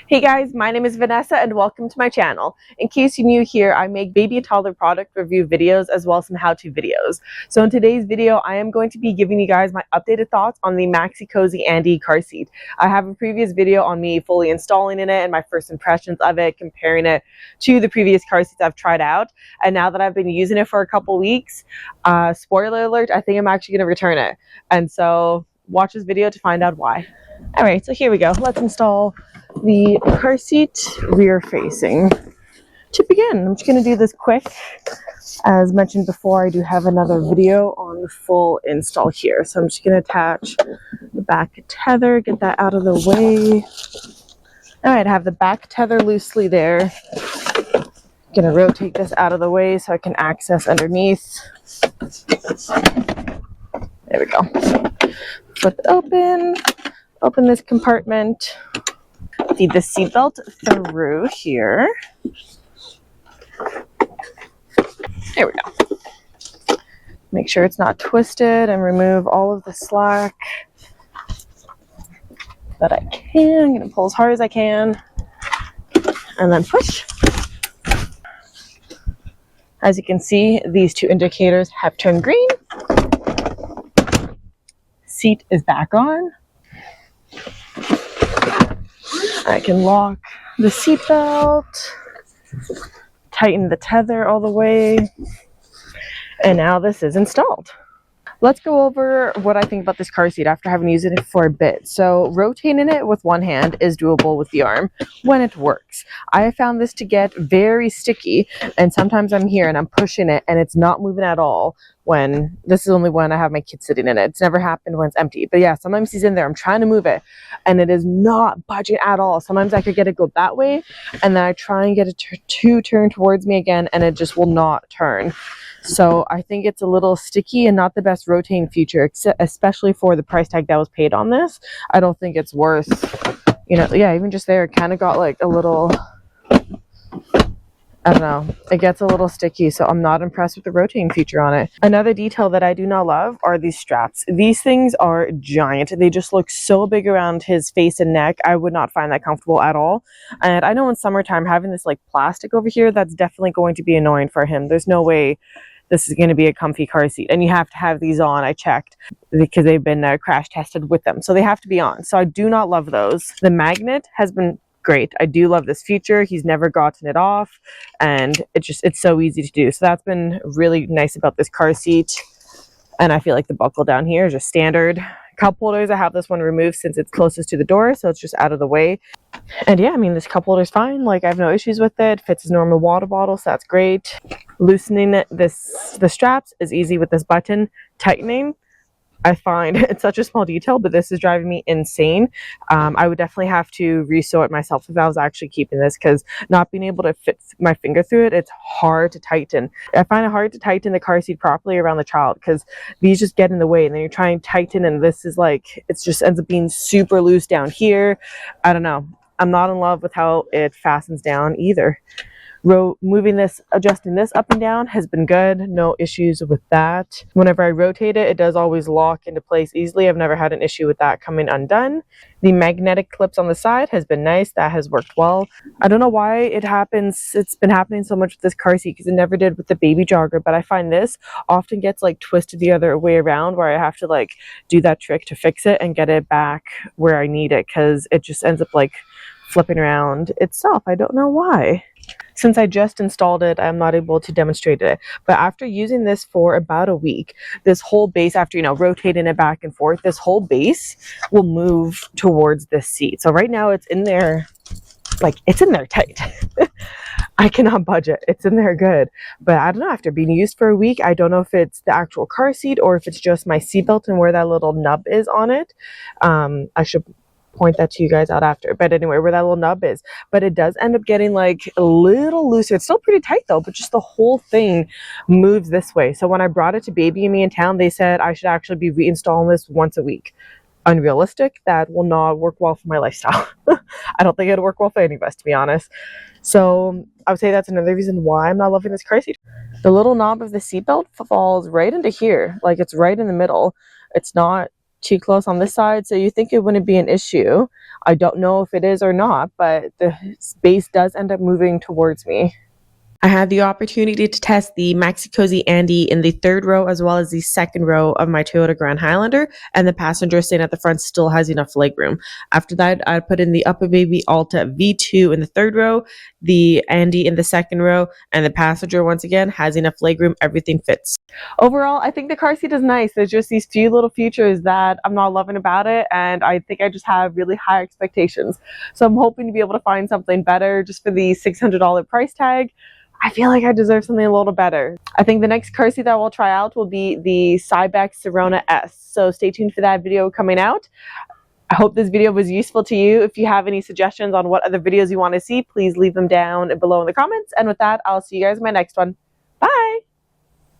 Hey guys, my name is Vanessa and welcome to my channel. In case you're new here, I make baby and toddler product review videos as well as some how-to videos. So in today's video, I am going to be giving you guys my updated thoughts on the Maxi Cosi Andi car seat. I have a previous video on me fully installing in it and my first impressions of it, comparing it to the previous car seats I've tried out. And now that I've been using it for a couple weeks, spoiler alert, I think I'm actually going to return it. And so watch this video to find out why. All right, so here we go. Let's install the car seat rear facing. To begin, I'm just going to do this quick. As mentioned before, I do have another video on the full install here. So I'm just going to attach the back tether, get that out of the way. All right, I have the back tether loosely there. Going to rotate this out of the way so I can access underneath. There we go. Flip it open. Open this compartment. Feed the seatbelt through here. There we go. Make sure it's not twisted and remove all of the slack that I can. I'm going to pull as hard as I can and then push. As you can see, these two indicators have turned green. Seat is back on. I can lock the seatbelt, tighten the tether all the way, and now this is installed. Let's go over what I think about this car seat after having used it for a bit. So rotating it with one hand is doable with the arm when it works. I have found this to get very sticky, and sometimes I'm here and I'm pushing it and it's not moving at all. When this is only when I have my kid sitting in it. It's never happened when it's empty. But yeah, sometimes he's in there. I'm trying to move it and it is not budging at all. Sometimes I could get it go that way and then I try and get it to turn towards me again and it just will not turn. So I think it's a little sticky and not the best rotating feature, especially for the price tag that was paid on this. I don't think it's worth, yeah, even just there, it kind of got like a little, I don't know, it gets a little sticky, so I'm not impressed with the rotating feature on it. Another detail that I do not love are these straps. These things are giant. They just look so big around his face and neck. I would not find that comfortable at all. And I know in summertime, having this like plastic over here, that's definitely going to be annoying for him. There's no way this is going to be a comfy car seat. And you have to have these on, I checked, because they've been crash tested with them. So they have to be on. So I do not love those. The magnet has been great. I do love this feature. He's never gotten it off and it's so easy to do. So that's been really nice about this car seat. And I feel like the buckle down here is just standard. Cup holders, I have this one removed since it's closest to the door, so it's just out of the way. And yeah, I mean, this cup holder is fine. Like, I have no issues with it. Fits as normal water bottle, so that's great. Loosening the straps is easy with this button. Tightening, I find it's such a small detail, but this is driving me insane. I would definitely have to re-sew it myself if I was actually keeping this, because not being able to fit my finger through it, it's hard to tighten. I find it hard to tighten the car seat properly around the child because these just get in the way, and then you're trying to tighten and this is like, it just ends up being super loose down here. I don't know. I'm not in love with how it fastens down either. Moving this, adjusting this up and down has been good. No issues with that. Whenever I rotate it, it does always lock into place easily. I've never had an issue with that coming undone. The magnetic clips on the side has been nice. That has worked well. I don't know why it happens. It's been happening so much with this car seat because it never did with the baby jogger, but I find this often gets like twisted the other way around where I have to like do that trick to fix it and get it back where I need it because it just ends up like flipping around itself. I don't know why. Since I just installed it, I'm not able to demonstrate it. But after using this for about a week, this whole base, after, rotating it back and forth, this whole base will move towards this seat. So right now it's in there, like it's in there tight. I cannot budge it. It's in there good. But I don't know, after being used for a week, I don't know if it's the actual car seat or if it's just my seatbelt and where that little nub is on it. I should point that to you guys out after, but anyway, where that little nub is, but it does end up getting like a little looser. It's still pretty tight though, but just the whole thing moves this way. So when I brought it to Baby and me in town, they said I should actually be reinstalling this once a week. Unrealistic. That will not work well for my lifestyle. I don't think it'll work well for any of us, to be honest. So I would say that's another reason why I'm not loving this car seat. The little knob of the seatbelt falls right into here, like it's right in the middle. It's not too close on this side, so you think it wouldn't be an issue. I don't know if it is or not, but the base does end up moving towards me. I had the opportunity to test the Maxi Cosi Andi in the third row as well as the second row of my Toyota Grand Highlander, and the passenger sitting at the front still has enough legroom. After that, I put in the Upper Baby Alta V2 in the third row, the Andi in the second row, and the passenger once again has enough legroom. Everything fits. Overall, I think the car seat is nice. There's just these few little features that I'm not loving about it, and I think I just have really high expectations. So I'm hoping to be able to find something better just for the $600 price tag. I feel like I deserve something a little better. I think the next car seat that we'll try out will be the Cybex Sirona S. So stay tuned for that video coming out. I hope this video was useful to you. If you have any suggestions on what other videos you want to see, please leave them down below in the comments. And with that, I'll see you guys in my next one.